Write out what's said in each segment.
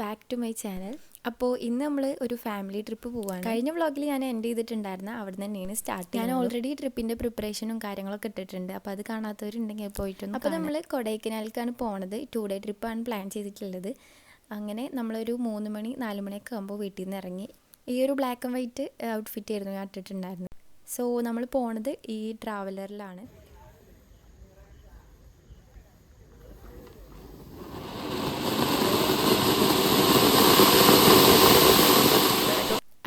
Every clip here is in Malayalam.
Back to my channel. അപ്പോൾ ഇന്ന് നമ്മൾ ഒരു ഫാമിലി ട്രിപ്പ് പോവാണ്. കഴിഞ്ഞ വ്ളോഗിൽ ഞാൻ എൻഡ് ചെയ്തിട്ടുണ്ടായിരുന്നു, അവിടെ തന്നെയാണ് സ്റ്റാർട്ട് ചെയ്യുന്നത്. ഞാൻ ഓൾറെഡി ട്രിപ്പിൻ്റെ പ്രിപ്പറേഷനും കാര്യങ്ങളൊക്കെ ഇട്ടിട്ടുണ്ട്, അപ്പോൾ അത് കാണാത്തവരുണ്ടെങ്കിൽ പോയിട്ടൊന്നും. അപ്പോൾ നമ്മൾ കൊടൈക്കനാലിലേക്കാണ് പോണത്. 2 ഡേ ട്രിപ്പാണ് പ്ലാൻ ചെയ്തിട്ടുള്ളത്. അങ്ങനെ നമ്മളൊരു 3 മണി 4 മണിയൊക്കെ ആകുമ്പോൾ വീട്ടിൽ നിന്ന് ഇറങ്ങി. ഈ ഒരു ബ്ലാക്ക് ആൻഡ് വൈറ്റ് ഔട്ട്ഫിറ്റ് ആയിരുന്നു ഞാൻ ഇട്ടിട്ടുണ്ടായിരുന്നത്. സോ നമ്മൾ പോണത് ഈ ട്രാവലറിലാണ്.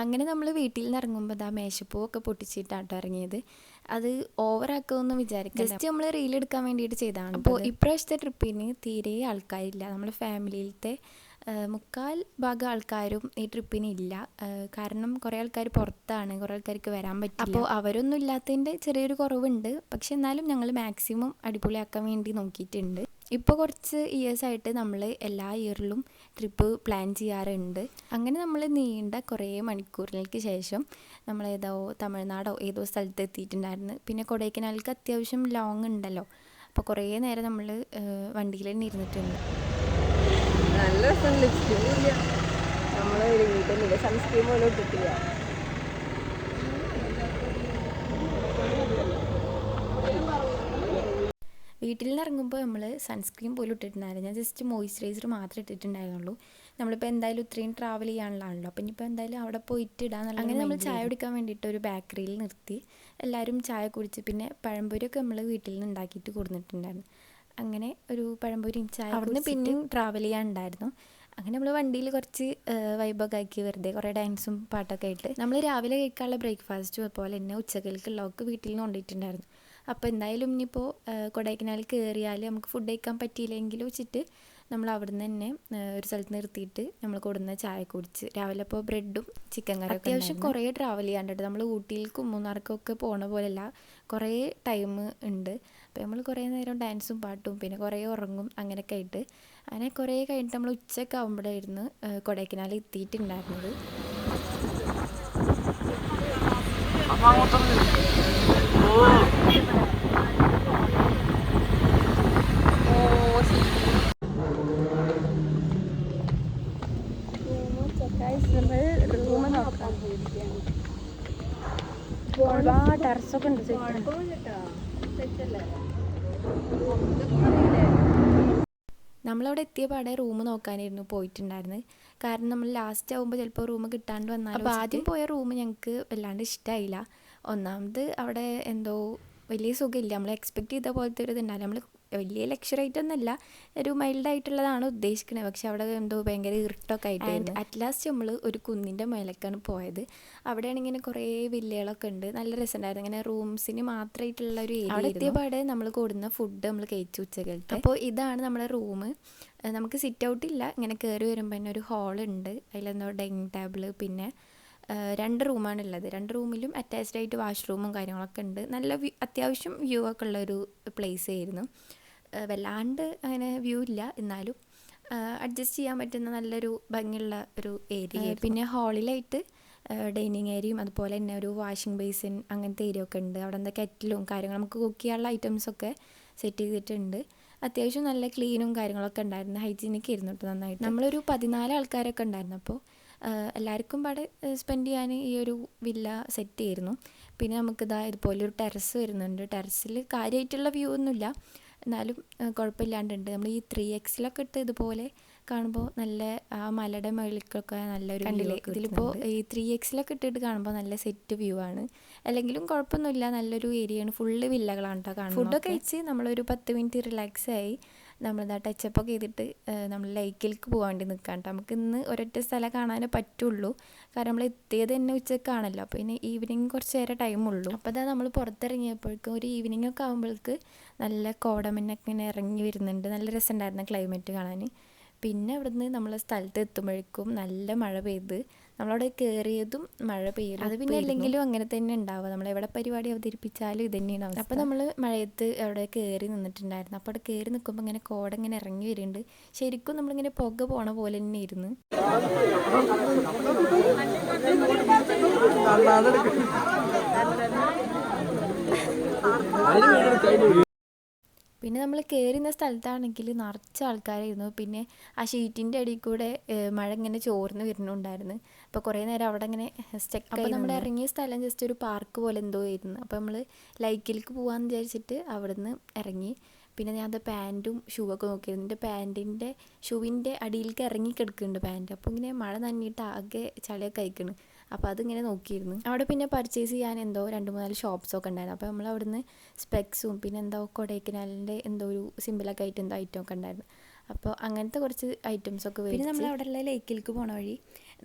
അങ്ങനെ നമ്മൾ വീട്ടിൽ നിന്ന് ഇറങ്ങുമ്പോൾ മേശപ്പൂവൊക്കെ പൊട്ടിച്ചിട്ടാട്ടോ ഇറങ്ങിയത്. അത് ഓവറാക്കുമെന്ന് വിചാരിക്കാം, ജസ്റ്റ് നമ്മൾ റീലെടുക്കാൻ വേണ്ടിയിട്ട് ചെയ്തതാണ്. അപ്പോൾ ഇപ്രാവശ്യത്തെ ട്രിപ്പിന് തീരെ ആൾക്കാരില്ല. നമ്മുടെ ഫാമിലിയിലത്തെ 3/4 ആൾക്കാരും ഈ ട്രിപ്പിന് ഇല്ല. കാരണം കുറേ ആൾക്കാർ പുറത്താണ്, കുറേ ആൾക്കാർക്ക് വരാൻ പറ്റില്ല. അപ്പോൾ അവരൊന്നും ഇല്ലാത്തതിൻ്റെ ചെറിയൊരു കുറവുണ്ട്. പക്ഷെ എന്നാലും ഞങ്ങൾ മാക്സിമം അടിപൊളിയാക്കാൻ വേണ്ടി നോക്കിയിട്ടുണ്ട്. ഇപ്പോൾ കുറച്ച് ഇയേഴ്സായിട്ട് നമ്മൾ എല്ലാ ഇയറിലും ട്രിപ്പ് പ്ലാൻ ചെയ്യാറുണ്ട്. അങ്ങനെ നമ്മൾ നീണ്ട കുറേ മണിക്കൂറുകൾക്ക് ശേഷം നമ്മൾ തമിഴ്നാടോ ഏതോ സ്ഥലത്ത് എത്തിയിട്ടുണ്ടായിരുന്നു. പിന്നെ കൊടൈക്കനാലിലേക്ക് അത്യാവശ്യം ലോങ് ഉണ്ടല്ലോ, അപ്പോൾ കുറേ നേരം നമ്മൾ വണ്ടിയിൽ തന്നെ ഇരുന്നിട്ടുണ്ട്. നല്ല ലിപ്സ്റ്റിക്കില്ല, നമ്മൾ ഒരുങ്ങിയിട്ടൊന്നുമില്ല, സൺസ്ക്രീൻ പോലും ഇട്ടിട്ടില്ല. വീട്ടിൽ നിന്ന് ഇറങ്ങുമ്പോൾ നമ്മൾ സൺസ്ക്രീൻ പോലും ഇട്ടിട്ടുണ്ടായിരുന്നു. ഞാൻ ജസ്റ്റ് മോയ്സ്ചറൈസർ മാത്രമേ ഇട്ടിട്ടുണ്ടായിരുന്നുള്ളൂ. നമ്മളിപ്പോൾ എന്തായാലും ഇത്രയും ട്രാവൽ ചെയ്യാനുള്ളതാണല്ലോ, അപ്പം ഇനിയിപ്പോൾ എന്തായാലും അവിടെ പോയിട്ട് ഇടാന്നുള്ള. അങ്ങനെ നമ്മൾ ചായ കുടിക്കാൻ വേണ്ടിയിട്ട് ഒരു ബേക്കറിയിൽ നിർത്തി എല്ലാവരും ചായ കുടിച്ച്. പിന്നെ പഴംപൊരിയൊക്കെ നമ്മൾ വീട്ടിൽ നിന്ന് ഉണ്ടാക്കിയിട്ട് കൊടുത്തിട്ടുണ്ടായിരുന്നു. അങ്ങനെ ഒരു പഴംപൊരിയും ചായ അവിടുന്ന് പിന്നെയും ട്രാവൽ ചെയ്യാനുണ്ടായിരുന്നു. അങ്ങനെ നമ്മൾ വണ്ടിയിൽ കുറച്ച് വൈബൊക്കെ ആക്കി വെറുതെ കുറേ ഡാൻസും പാട്ടൊക്കെ ആയിട്ട് നമ്മൾ രാവിലെ കഴിക്കാനുള്ള ബ്രേക്ക്ഫാസ്റ്റും അതുപോലെ തന്നെ ഉച്ചക്കൽക്കുള്ളതൊക്കെ വീട്ടിൽ നിന്ന് കൊണ്ടുപോയിട്ടുണ്ടായിരുന്നു. അപ്പോൾ എന്തായാലും ഇനിയിപ്പോൾ കൊടൈക്കനാലിൽ കയറിയാൽ നമുക്ക് ഫുഡ് കഴിക്കാൻ പറ്റിയില്ലെങ്കിൽ വെച്ചിട്ട് നമ്മൾ അവിടെ നിന്ന് തന്നെ ഒരു സ്ഥലത്ത് നിർത്തിയിട്ട് നമ്മൾ കൊടുന്ന ചായ കുടിച്ച് രാവിലെ ഇപ്പോൾ ബ്രെഡും ചിക്കൻ കറിയും. അത്യാവശ്യം കുറേ ട്രാവൽ ചെയ്യാണ്ടിട്ട് നമ്മൾ ഊട്ടിയിലേക്കും മൂന്നാർക്കൊക്കെ പോണ പോലെയല്ല, കുറേ ടൈം ഉണ്ട്. അപ്പോൾ നമ്മൾ കുറേ നേരം ഡാൻസും പാട്ടും പിന്നെ കുറേ ഉറങ്ങും അങ്ങനെയൊക്കെ ആയിട്ട്. അങ്ങനെ കുറേ കഴിഞ്ഞിട്ട് നമ്മൾ ഉച്ചയൊക്കെ ആകുമ്പോഴായിരുന്നു കൊടൈക്കനാലിൽ എത്തിയിട്ടുണ്ടായിരുന്നത്. ടെറസൊക്കെ ഉണ്ട്. നമ്മളവിടെ എത്തിയ പാടെ റൂം നോക്കാനായിരുന്നു പോയിട്ടുണ്ടായിരുന്നത്. കാരണം നമ്മൾ ലാസ്റ്റ് ആകുമ്പോൾ ചിലപ്പോൾ റൂം കിട്ടാണ്ട് വന്നാൽ. അപ്പോൾ ആദ്യം പോയ റൂം ഞങ്ങൾക്ക് വല്ലാണ്ട് ഇഷ്ടമായില്ല. ഒന്നാമത് അവിടെ എന്തോ വലിയ സുഖമില്ല, നമ്മൾ എക്സ്പെക്റ്റ് ചെയ്ത പോലത്തെ ഒരു ഇതുണ്ടാവില്ല. നമ്മൾ വലിയ ലക്ഷറായിട്ടൊന്നുമല്ല, ഒരു മൈൽഡായിട്ടുള്ളതാണ് ഉദ്ദേശിക്കുന്നത്. പക്ഷെ അവിടെ എന്തോ ഭയങ്കര ഇരുട്ടൊക്കെ ആയിട്ട് അറ്റ് ലാസ്റ്റ് നമ്മൾ ഒരു കുന്നിൻ്റെ മേലേക്കാണ് പോയത്. അവിടെയാണെങ്കിൽ ഇങ്ങനെ കുറേ വില്ലകളൊക്കെ ഉണ്ട്, നല്ല രസമുണ്ടായിരുന്നു. ഇങ്ങനെ റൂംസിന് മാത്രമായിട്ടുള്ള ഒരു ഏരിയ. അവിടെ എത്തിയപാടെ നമ്മൾ കൊടുന്ന ഫുഡ് നമ്മൾ കഴിച്ചു ഉച്ചകലത്തെ. അപ്പോൾ ഇതാണ് നമ്മുടെ റൂം. നമുക്ക് സിറ്റ് ഔട്ട് ഇല്ല, ഇങ്ങനെ കയറി വരുമ്പോൾ തന്നെ ഒരു ഹാളുണ്ട്. അതിലെന്തോ ഡൈനിങ് ടേബിൾ, പിന്നെ 2 റൂമാണുള്ളത്. 2 റൂമിലും അറ്റാച്ച്ഡ് ആയിട്ട് വാഷ്റൂമും കാര്യങ്ങളൊക്കെ ഉണ്ട്. നല്ല അത്യാവശ്യം വ്യൂ ഒക്കെ ഉള്ളൊരു പ്ലേസ് ആയിരുന്നു. വല്ലാണ്ട് അങ്ങനെ വ്യൂ ഇല്ല, എന്നാലും അഡ്ജസ്റ്റ് ചെയ്യാൻ പറ്റുന്ന നല്ലൊരു ഭംഗിയുള്ള ഒരു ഏരിയ. പിന്നെ ഹാളിലായിട്ട് ഡൈനിങ് ഏരിയയും അതുപോലെ തന്നെ ഒരു വാഷിംഗ് ബേസിൻ അങ്ങനത്തെ ഏരിയ ഒക്കെ ഉണ്ട്. അവിടെ എന്താ കെറ്റിലും കാര്യങ്ങളും നമുക്ക് കുക്ക് ചെയ്യാനുള്ള ഐറ്റംസൊക്കെ സെറ്റ് ചെയ്തിട്ടുണ്ട്. അത്യാവശ്യം നല്ല ക്ലീനും കാര്യങ്ങളൊക്കെ ഉണ്ടായിരുന്നു, ഹൈജീനിക് ആയിരുന്നു കേട്ടോ നന്നായിട്ട്. നമ്മളൊരു 14 ആൾക്കാരൊക്കെ ഉണ്ടായിരുന്നു. അപ്പോൾ എല്ലാവർക്കും പാടെ സ്പെൻഡ് ചെയ്യാൻ ഈ ഒരു വില്ല സെറ്റ് ചെയ്യായിരുന്നു. പിന്നെ നമുക്കിതാ ഇതുപോലെ ഒരു ടെറസ് വരുന്നുണ്ട്. ടെറസിൽ കാര്യമായിട്ടുള്ള വ്യൂ ഒന്നുമില്ല, എന്നാലും കുഴപ്പമില്ലാണ്ടുണ്ട്. നമ്മൾ ഈ 3Xലൊക്കെ ഇട്ട് ഇതുപോലെ കാണുമ്പോൾ നല്ല ആ മലയുടെ മുകളിലേക്കൊക്കെ നല്ലൊരു കണ്ടില്ലേ. ഇതിലിപ്പോൾ ഈ 3Xലൊക്കെ ഇട്ടിട്ട് കാണുമ്പോൾ നല്ല സെറ്റ് വ്യൂ ആണ്. അല്ലെങ്കിലും കുഴപ്പമൊന്നുമില്ല, നല്ലൊരു ഏരിയയാണ്. ഫുള്ള് വില്ലകളാണ് കേട്ടോ കാണുന്നത്. ഫുഡൊക്കെ കഴിച്ച് നമ്മളൊരു 10 മിനിറ്റ് റിലാക്സ് ആയി. നമ്മളിതാ ടച്ചപ്പൊക്കെ ചെയ്തിട്ട് നമ്മൾ ലേക്കിലേക്ക് പോകാൻ വേണ്ടി നിൽക്കാം കേട്ടോ. നമുക്ക് ഇന്ന് ഒരൊറ്റ സ്ഥലം കാണാനേ പറ്റുള്ളൂ, കാരണം നമ്മൾ എത്തിയത് തന്നെ ഉച്ചക്കാണല്ലോ. അപ്പോൾ ഇനി ഈവനിങ് കുറച്ച് നേരം ടൈമുള്ളൂ. അപ്പോൾ അതാ നമ്മൾ പുറത്തിറങ്ങിയപ്പോഴേക്കും ഒരു ഈവനിങ് ഒക്കെ ആകുമ്പോഴേക്ക് നല്ല കോടമഞ്ഞൊക്കെ ഇങ്ങനെ ഇറങ്ങി വരുന്നുണ്ട്. നല്ല രസമുണ്ടായിരുന്നു ക്ലൈമറ്റ് കാണാൻ. പിന്നെ അവിടുന്ന് നമ്മൾ സ്ഥലത്ത് എത്തുമ്പോഴേക്കും നല്ല മഴ പെയ്ത് നമ്മളവിടെ കയറിയതും മഴ പെയ്യും. അത് പിന്നെ അല്ലെങ്കിലും അങ്ങനെ തന്നെ ഉണ്ടാവുക, നമ്മൾ എവിടെ പരിപാടി അവതരിപ്പിച്ചാലും ഇത് തന്നെയാണ് അവസ്ഥ. അപ്പോൾ നമ്മൾ മഴയത്ത് അവിടെ കയറി നിന്നിട്ടുണ്ടായിരുന്നു. അപ്പോൾ അവിടെ കയറി നിൽക്കുമ്പോൾ ഇങ്ങനെ കോട ഇങ്ങനെ ഇറങ്ങി വരുന്നുണ്ട്. ശരിക്കും നമ്മളിങ്ങനെ പുക പോണ പോലെ തന്നെ ഇരുന്ന്. പിന്നെ നമ്മൾ കയറുന്ന സ്ഥലത്താണെങ്കിൽ നിറച്ച ആൾക്കാരായിരുന്നു. പിന്നെ ആ ഷീറ്റിൻ്റെ അടിയിൽ കൂടെ മഴ ഇങ്ങനെ ചോർന്ന് വരുന്നുണ്ടായിരുന്നു. അപ്പോൾ കുറേ നേരം അവിടെ ഇങ്ങനെ സ്റ്റക്ക്. അപ്പോൾ നമ്മൾ ഇറങ്ങിയ സ്ഥലം ജസ്റ്റ് ഒരു പാർക്ക് പോലെ എന്തോ ആയിരുന്നു. അപ്പോൾ നമ്മൾ ലൈക്കിലേക്ക് പോകാമെന്ന് വിചാരിച്ചിട്ട് അവിടെ നിന്ന് ഇറങ്ങി. പിന്നെ ഞാൻ അത് പാൻറ്റും ഷൂ ഒക്കെ നോക്കിയിരുന്നു. എൻ്റെ പാൻറ്റിൻ്റെ ഷൂവിൻ്റെ അടിയിലേക്ക് ഇറങ്ങി കിടക്കുന്നുണ്ട് പാൻറ്റ്. അപ്പോൾ ഇങ്ങനെ മഴ നനഞ്ഞിട്ട് ആകെ ചളിയൊക്കെ അയക്കണം. അപ്പോൾ അതിങ്ങനെ നോക്കിയിരുന്നു. അവിടെ പിന്നെ പർച്ചേസ് ചെയ്യാൻ എന്തോ 2-3 ഷോപ്സൊക്കെ ഉണ്ടായിരുന്നു. അപ്പോൾ നമ്മൾ അവിടെ നിന്ന് സ്പെക്സും പിന്നെ എന്തോ കൊടൈക്കനാലിൻ്റെ എന്തോ ഒരു സിമ്പിളൊക്കെ ആയിട്ട് എന്തോ ഐറ്റം ഒക്കെ ഉണ്ടായിരുന്നു. അപ്പോൾ അങ്ങനത്തെ കുറച്ച് ഐറ്റംസൊക്കെ വരും. പിന്നെ നമ്മൾ അവിടെയുള്ള ലേക്കിലേക്ക് പോണ വഴി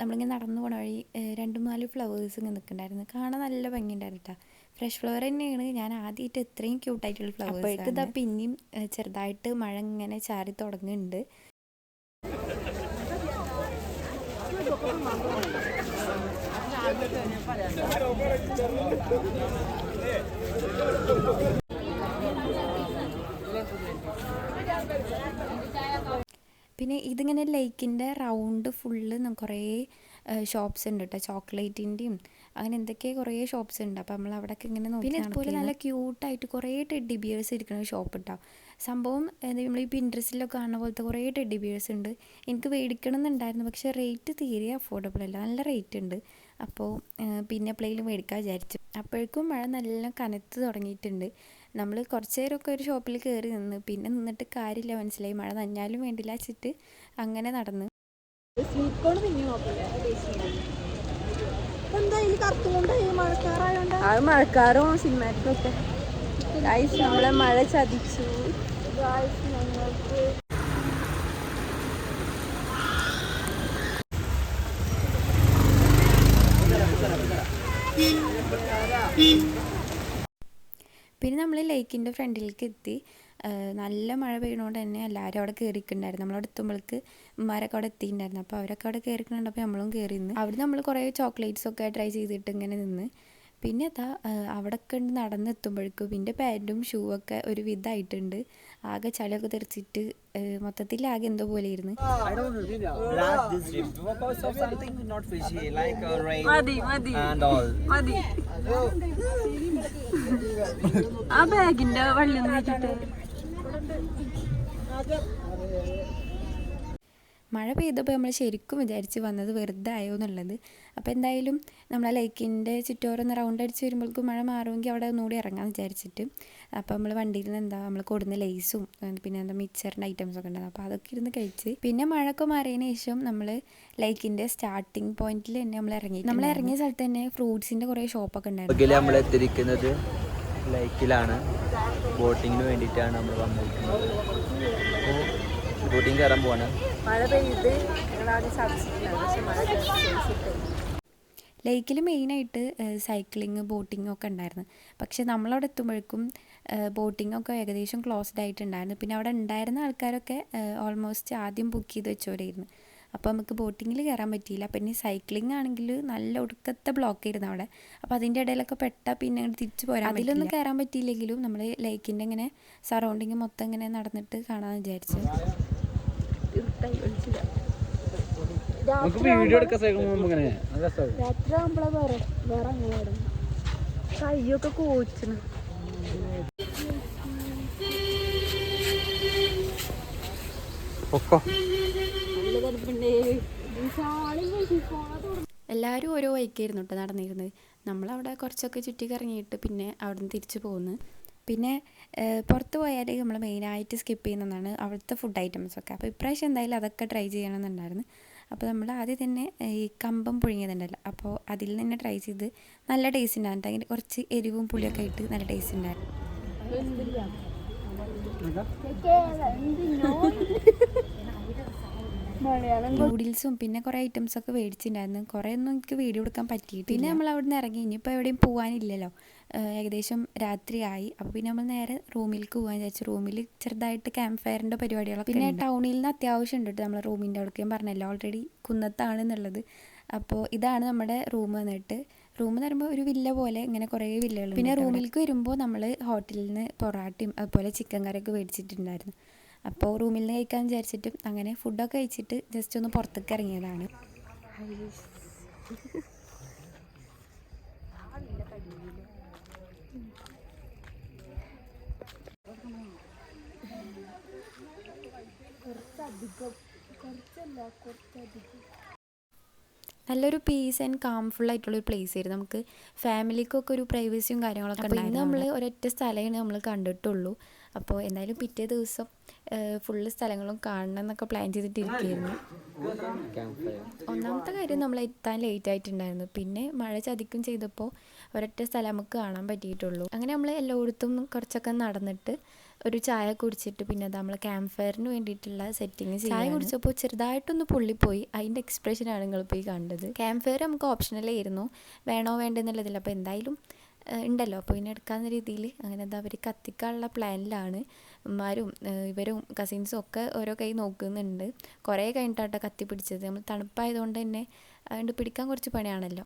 നമ്മളിങ്ങനെ നടന്നു പോണ വഴി 2-4 ഫ്ലവേഴ്സ് ഇങ്ങനെ നിൽക്കുന്നുണ്ടായിരുന്നു. കാണാൻ നല്ല ഭംഗിയുണ്ടായിരുന്നു കേട്ടോ. ഫ്രഷ് ഫ്ലവർ തന്നെയാണ്. ഞാൻ ആദ്യമായിട്ട് ഇത്രയും ക്യൂട്ടായിട്ടുള്ള ഫ്ലവേഴ്സ്. അപ്പോഴേക്ക് ഇതാ പിന്നെയും ചെറുതായിട്ട് മഴ ഇങ്ങനെ ചാറി തുടങ്ങുന്നുണ്ട്. പിന്നെ ഇതിങ്ങനെ ലേക്കിൻ്റെ റൗണ്ട് ഫുള്ള് കുറേ ഷോപ്സ് ഉണ്ട് കേട്ടോ. ചോക്ലേറ്റിൻ്റെയും അങ്ങനെ എന്തൊക്കെ കുറേ ഷോപ്സ് ഉണ്ട്. അപ്പോൾ നമ്മൾ അവിടെയൊക്കെ ഇങ്ങനെ നോക്കി. പിന്നെ ഇതുപോലെ നല്ല ക്യൂട്ടായിട്ട് കുറേ ടെഡ്ഡി ബിയേഴ്സ് ഇരിക്കുന്ന ഷോപ്പ് കേട്ടോ. സംഭവം നമ്മൾ ഈ പിൻട്രസ്റ്റിലൊക്കെ കാണുന്ന പോലത്തെ കുറേ ടെഡ്ഡി ബിയേഴ്സ് ഉണ്ട്. എനിക്ക് മേടിക്കണം എന്നുണ്ടായിരുന്നു, പക്ഷേ റേറ്റ് തീരെ അഫോർഡബിൾ അല്ല, നല്ല റേറ്റ് ഉണ്ട്. അപ്പോൾ പിന്നെ എപ്പോഴെങ്കിലും മേടിക്കാൻ വിചാരിച്ചു. അപ്പോഴേക്കും മഴ നല്ല കനത്ത് തുടങ്ങിയിട്ടുണ്ട്. നമ്മൾ കുറച്ച് നേരമൊക്കെ ഒരു ഷോപ്പിൽ കയറി നിന്ന്, പിന്നെ നിന്നിട്ട് കാര്യമില്ല, മനസ്സിലായി മഴ നനഞ്ഞാലും വേണ്ടില്ല വെച്ചിട്ട് അങ്ങനെ നടന്ന്. അത് മഴക്കാറും സിനിമാറ്റിക്കും ഒക്കെ നമ്മളെ മഴ ചതിച്ചു. പിന്നെ നമ്മൾ ലേക്കിൻ്റെ ഫ്രണ്ടിലേക്ക് എത്തി. നല്ല മഴ പെയ്യണോണ്ട് തന്നെ എല്ലാവരും അവിടെ കയറിയിട്ടുണ്ടായിരുന്നു. നമ്മളവിടെ എത്തുമ്പോഴേക്ക് ഉമ്മാരൊക്കെ അവിടെ എത്തിയിട്ടുണ്ടായിരുന്നു. അപ്പോൾ അവരൊക്കെ അവിടെ കയറിയിട്ടുണ്ടപ്പോൾ നമ്മളും കയറി നിന്ന്. അവിടെ നമ്മൾ കുറേ ചോക്ലേറ്റ്സൊക്കെ ട്രൈ ചെയ്തിട്ട് ഇങ്ങനെ നിന്ന്. പിന്നെ അതാ അവിടെയൊക്കെ ഉണ്ട് നടന്നെത്തുമ്പോഴേക്കും പിന്നെ പാൻറ്റും ഷൂ ഒക്കെ ഒരു വിധമായിട്ടുണ്ട്. ആകെ ചളിയൊക്കെ തെറിച്ചിട്ട് മൊത്തത്തിൽ ആകെ എന്തോ പോലെ ഇരുന്ന്. ആ ബാഗിന്റെ വള്ളി വെച്ചിട്ട് മഴ പെയ്തപ്പോൾ നമ്മൾ ശരിക്കും വിചാരിച്ച് വന്നത് വെറുതെ ആയോ എന്നുള്ളത്. അപ്പോൾ എന്തായാലും നമ്മൾ ആ ലേക്കിൻ്റെ ചുറ്റോറൊന്ന് റൗണ്ട് അടിച്ച് വരുമ്പോഴേക്കും മഴ മാറുമെങ്കിൽ അവിടെ ഒന്നുകൂടി ഇറങ്ങാമെന്ന് വിചാരിച്ചിട്ട് അപ്പോൾ നമ്മൾ വണ്ടിയിൽ നിന്ന് നമ്മൾ കൊടുന്ന ലേസും പിന്നെ എന്താ മിക്സറിൻ്റെ ഐറ്റംസൊക്കെ ഉണ്ടായിരുന്നു. അപ്പോൾ അതൊക്കെ ഇരുന്ന് കഴിച്ച് പിന്നെ മഴയൊക്കെ മാറിയതിന് ശേഷം നമ്മൾ ലേക്കിൻ്റെ സ്റ്റാർട്ടിങ് പോയിന്റിൽ തന്നെ നമ്മൾ ഇറങ്ങിയ സ്ഥലത്ത് തന്നെ ഫ്രൂട്ട്സിൻ്റെ കുറേ ഷോപ്പൊക്കെ ഉണ്ടായിരുന്നു. നമ്മൾ എത്തിയിരിക്കുന്നത് ലേക്കിലാണ്. ബോട്ടിങ്ങിന് വേണ്ടിയിട്ടാണ് നമ്മൾ വന്നിരിക്കുന്നത്. ബോട്ടിങ് കയറാൻ പോവാണ്. മഴ പെയ്ത് പക്ഷെ മഴ ലേക്കിൽ മെയിനായിട്ട് സൈക്ലിങ് ബോട്ടിങ്ങും ഒക്കെ ഉണ്ടായിരുന്നു. പക്ഷേ നമ്മളവിടെ എത്തുമ്പോഴേക്കും ബോട്ടിങ്ങൊക്കെ ഏകദേശം ക്ലോസ്ഡ് ആയിട്ടുണ്ടായിരുന്നു. പിന്നെ അവിടെ ഉണ്ടായിരുന്ന ആൾക്കാരൊക്കെ ഓൾമോസ്റ്റ് ആദ്യം ബുക്ക് ചെയ്ത് വെച്ചവരായിരുന്നു. അപ്പോൾ നമുക്ക് ബോട്ടിങ്ങിൽ കയറാൻ പറ്റിയില്ല. പിന്നെ സൈക്ലിംഗ് ആണെങ്കിൽ നല്ല ഒടുക്കത്തെ ബ്ലോക്ക് ആയിരുന്നു അവിടെ. അപ്പോൾ അതിൻ്റെ ഇടയിലൊക്കെ പെട്ടാൽ പിന്നെ തിരിച്ചു പോരാൻ അതിലൊന്നും കയറാൻ പറ്റിയില്ലെങ്കിലും നമ്മൾ ലേക്കിൻ്റെ ഇങ്ങനെ സറൗണ്ടിങ് മൊത്തം ഇങ്ങനെ നടന്നിട്ട് കാണാമെന്ന് വിചാരിച്ചു. കയ്യൊക്കെ കോച്ചിന് എല്ലാവരും ഓരോ വഴിക്കായിരുന്നു കേട്ടോ നടന്നിരുന്നത്. നമ്മളവിടെ കുറച്ചൊക്കെ ചുറ്റി കറങ്ങിയിട്ട് പിന്നെ അവിടെ നിന്ന് തിരിച്ചു പോകുന്നു. പിന്നെ പുറത്ത് പോയാൽ നമ്മൾ മെയിനായിട്ട് സ്കിപ്പ് ചെയ്യുന്നതാണ് അവിടുത്തെ ഫുഡ് ഐറ്റംസൊക്കെ. അപ്പോൾ ഇപ്രാവശ്യം എന്തായാലും അതൊക്കെ ട്രൈ ചെയ്യണമെന്നുണ്ടായിരുന്നു. അപ്പോൾ നമ്മൾ ആദ്യം തന്നെ ഈ കമ്പം പുഴുങ്ങിയതുണ്ടല്ലോ, അപ്പോൾ അതിൽ തന്നെ ട്രൈ ചെയ്ത് നല്ല ടേസ്റ്റ് ഉണ്ടായിരുന്നു. അതിൻ്റെ കുറച്ച് എരിവും പുളിയൊക്കെ ആയിട്ട് നല്ല ടേസ്റ്റ് ഉണ്ടായിരുന്നു. നൂഡിൽസും പിന്നെ കുറേ ഐറ്റംസൊക്കെ മേടിച്ചിട്ടുണ്ടായിരുന്നു. കുറേ ഒന്നും എനിക്ക് വീഡിയോ എടുക്കാൻ പറ്റിയിട്ട്. പിന്നെ നമ്മൾ അവിടെ നിന്ന് ഇറങ്ങി. ഇനിയിപ്പോൾ എവിടെയും പോകാനില്ലല്ലോ, ഏകദേശം രാത്രിയായി. അപ്പോൾ പിന്നെ നമ്മൾ നേരെ റൂമിലേക്ക് പോകാൻ വിചാരിച്ചു. റൂമിൽ ചെറുതായിട്ട് ക്യാമ്പ് ഫയറിൻ്റെ പരിപാടികളൊക്കെ. പിന്നെ ടൗണിൽ നിന്ന് അത്യാവശ്യം ഉണ്ട് കേട്ടോ നമ്മളെ റൂമിൻ്റെ അവിടേക്ക്. ഞാൻ പറഞ്ഞല്ലോ ഓൾറെഡി കുന്നത്താണെന്നുള്ളത്. അപ്പോൾ ഇതാണ് നമ്മുടെ റൂം വന്നിട്ട്. റൂം എന്ന് പറയുമ്പോൾ ഒരു വില്ല പോലെ ഇങ്ങനെ കുറേ വില്ലകളുണ്ട്. പിന്നെ റൂമിലേക്ക് വരുമ്പോൾ നമ്മൾ ഹോട്ടലിൽ നിന്ന് പൊറാട്ടയും അതുപോലെ ചിക്കൻ കറിയൊക്കെ മേടിച്ചിട്ടുണ്ടായിരുന്നു. അപ്പോൾ റൂമിൽ നിന്ന് കഴിക്കാൻ വിചാരിച്ചിട്ട് അങ്ങനെ ഫുഡൊക്കെ കഴിച്ചിട്ട് ജസ്റ്റ് ഒന്ന് പുറത്തേക്ക് ഇറങ്ങിയതാണ്. നല്ലൊരു പീസ് ആൻഡ് കാംഫുൾ ആയിട്ടുള്ളൊരു പ്ലേസ് ആയിരുന്നു. നമുക്ക് ഫാമിലിക്കൊക്കെ ഒരു പ്രൈവസിയും കാര്യങ്ങളൊക്കെ ഉണ്ടായിരുന്നു. ഇന്ന് നമ്മൾ ഒരൊറ്റ സ്ഥലമേ നമ്മൾ കണ്ടിട്ടുള്ളൂ. അപ്പോൾ എന്തായാലും പിറ്റേ ദിവസം ഫുള്ള് സ്ഥലങ്ങളും കാണണം എന്നൊക്കെ പ്ലാൻ ചെയ്തിട്ടിരിക്കുകയായിരുന്നു. ഒന്നാമത്തെ കാര്യം നമ്മൾ എത്താൻ ലേറ്റ് ആയിട്ടുണ്ടായിരുന്നു. പിന്നെ മഴ ചതിക്കും ചെയ്തപ്പോൾ ഒരൊറ്റ സ്ഥലം നമുക്ക് കാണാൻ പറ്റിയിട്ടുള്ളൂ. അങ്ങനെ നമ്മൾ എല്ലായിടത്തും കുറച്ചൊക്കെ നടന്നിട്ട് ഒരു ചായ കുടിച്ചിട്ട് പിന്നെ നമ്മൾ ക്യാമ്പ് ഫയറിന് വേണ്ടിയിട്ടുള്ള സെറ്റിങ് ചായ കുടിച്ചപ്പോൾ ചെറുതായിട്ടൊന്ന് പൊള്ളിപ്പോയി. അതിൻ്റെ എക്സ്പ്രഷനാണ് നിങ്ങളിപ്പോൾ ഈ കണ്ടത്. ക്യാമ്പ് ഫയർ നമുക്ക് ഓപ്ഷണലായിരുന്നു, വേണോ വേണ്ടെന്നുള്ളതില്ല. അപ്പോൾ എന്തായാലും ഉണ്ടല്ലോ, അപ്പോൾ ഇതിനെ എടുക്കാവുന്ന രീതിയിൽ അങ്ങനെ എന്താ അവർ കത്തിക്കാനുള്ള പ്ലാനിലാണ്. ഉമ്മാരും ഇവരും കസിൻസും ഒക്കെ ഓരോ കൈ നോക്കുന്നുണ്ട്. കുറേ കഴിഞ്ഞിട്ടാട്ടോ കത്തി പിടിച്ചത്. നമ്മൾ തണുപ്പായതുകൊണ്ട് തന്നെ അതുകൊണ്ട് പിടിക്കാൻ കുറച്ച് പണിയാണല്ലോ.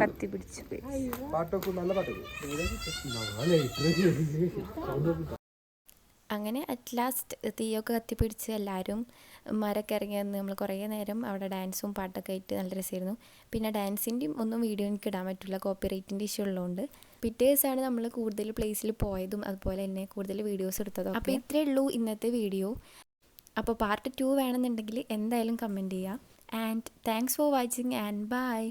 കത്തി പിടിച്ചു. അങ്ങനെ അറ്റ് ലാസ്റ്റ് തീയൊക്കെ കത്തിപ്പിടിച്ച് എല്ലാവരും മരമൊക്കെ ഇറങ്ങി വന്ന് നമ്മൾ കുറേ നേരം അവിടെ ഡാൻസും പാട്ടൊക്കെ ആയിട്ട് നല്ല രസമായിരുന്നു. പിന്നെ ഡാൻസിൻ്റെയും ഒന്നും വീഡിയോ എനിക്ക് ഇടാൻ പറ്റില്ല, കോപ്പിറൈറ്റിൻ്റെ ഇഷ്യൂ ഉള്ളതുകൊണ്ട്. പിറ്റേ ദിവസമാണ് നമ്മൾ കൂടുതൽ പ്ലേസിൽ പോയതും അതുപോലെ തന്നെ കൂടുതൽ വീഡിയോസ് എടുത്തതും. അപ്പോൾ ഇത്രയേ ഉള്ളൂ ഇന്നത്തെ വീഡിയോ. അപ്പോൾ പാർട്ട് 2 വേണമെന്നുണ്ടെങ്കിൽ എന്തായാലും കമൻറ്റ് ചെയ്യുക. And thanks for watching and by.